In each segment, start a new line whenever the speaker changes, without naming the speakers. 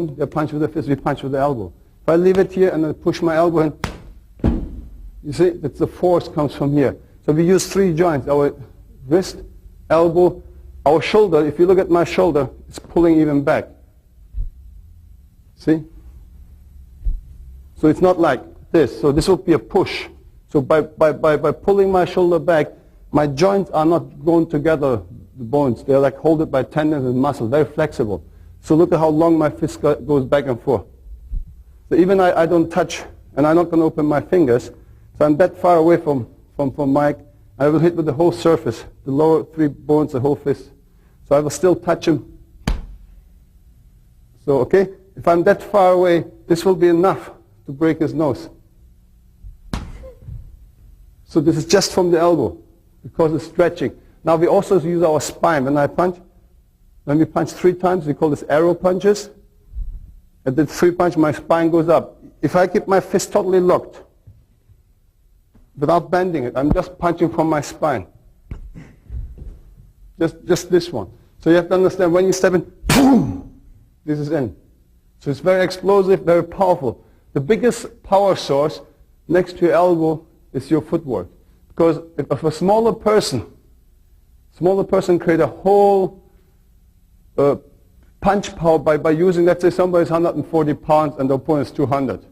they punch with the fist, we punch with the elbow. If I leave it here and I push my elbow in, you see, that the force comes from here. So we use 3 joints, our wrist, elbow, our shoulder. If you look at my shoulder, it's pulling even back. See? So it's not like this. So this will be a push. So by pulling my shoulder back, my joints are not going together, the bones. They're like hold it by tendons and muscles, very flexible. So look at how long my fist goes back and forth. So even I don't touch, and I'm not going to open my fingers. So I'm that far away from Mike. I will hit with the whole surface, the lower 3 bones, the whole fist. So I will still touch him. So, okay, if I'm that far away, this will be enough to break his nose. So this is just from the elbow, because it's stretching. Now we also use our spine. When we punch 3 times, we call this arrow punches. At the 3 punch, my spine goes up. If I keep my fist totally locked, without bending it, I'm just punching from my spine. Just this one. So you have to understand, when you step in, boom, this is in. So it's very explosive, very powerful. The biggest power source next to your elbow is your footwork. Because if a smaller person create a whole punch power by using, let's say somebody's 140 pounds and the opponent's 200.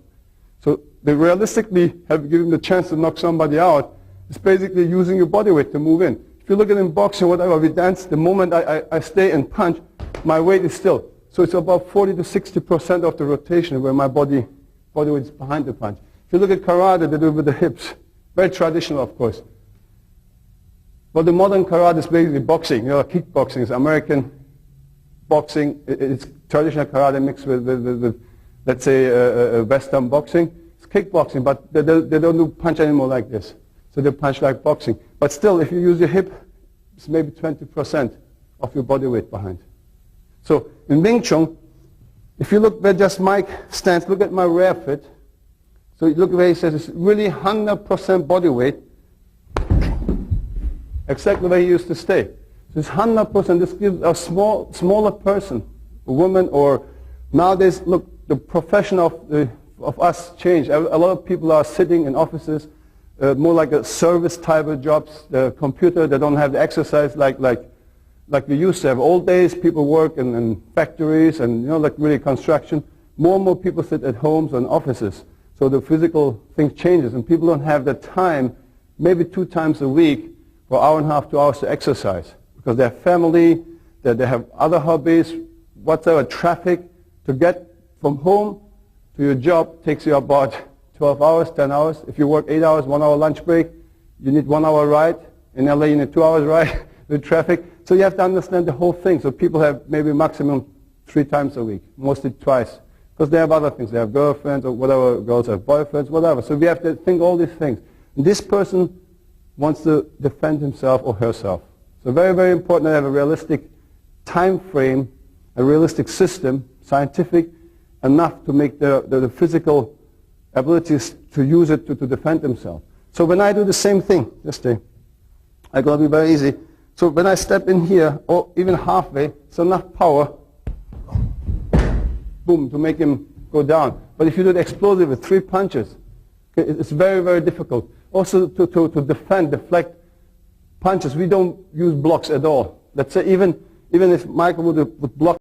So they realistically have given the chance to knock somebody out. It's basically using your body weight to move in. If you look at in boxing, whatever, we dance, the moment I stay and punch, my weight is still. So it's about 40 to 60% of the rotation where my body weight is behind the punch. If you look at karate, they do it with the hips. Very traditional, of course. But the modern karate is basically boxing. You know, kickboxing is American boxing. It's traditional karate mixed with let's say, Western boxing. It's kickboxing, but they don't do punch anymore like this. So they punch like boxing. But still, if you use your hip, it's maybe 20% of your body weight behind. So in Wing Chun, if you look where just Mike stands, look at my rear fit. So look where he says it's really 100% body weight, exactly where he used to stay. So it's 100%. This gives a smaller person, a woman, or nowadays, look, the profession of us changed. A lot of people are sitting in offices, more like a service type of jobs. The computer, they don't have the exercise like we used to have. Old days, people work in factories and, you know, like really construction. More and more people sit at homes and offices. So the physical thing changes, and people don't have the time, maybe 2 times a week, for an hour and a half, 2 hours to exercise. Because they have family, they have other hobbies, whatever, traffic. To get from home to your job takes you about 12 hours, 10 hours. If you work 8 hours, 1 hour lunch break, you need 1 hour ride. In LA, you need 2 hours ride with traffic. So you have to understand the whole thing. So people have maybe maximum 3 times a week, mostly twice. Because they have other things. They have girlfriends or whatever, girls have boyfriends, whatever. So we have to think all these things. And this person wants to defend himself or herself. So very, very important to have a realistic time frame, a realistic system, scientific, enough to make the physical abilities to use it to defend himself. So when I do the same thing, just I'm going to be very easy. So when I step in here, or even halfway, it's enough power, boom, to make him go down. But if you do it explosive with 3 punches, okay, it's very, very difficult. Also to deflect punches, we don't use blocks at all. Let's say even if Michael would block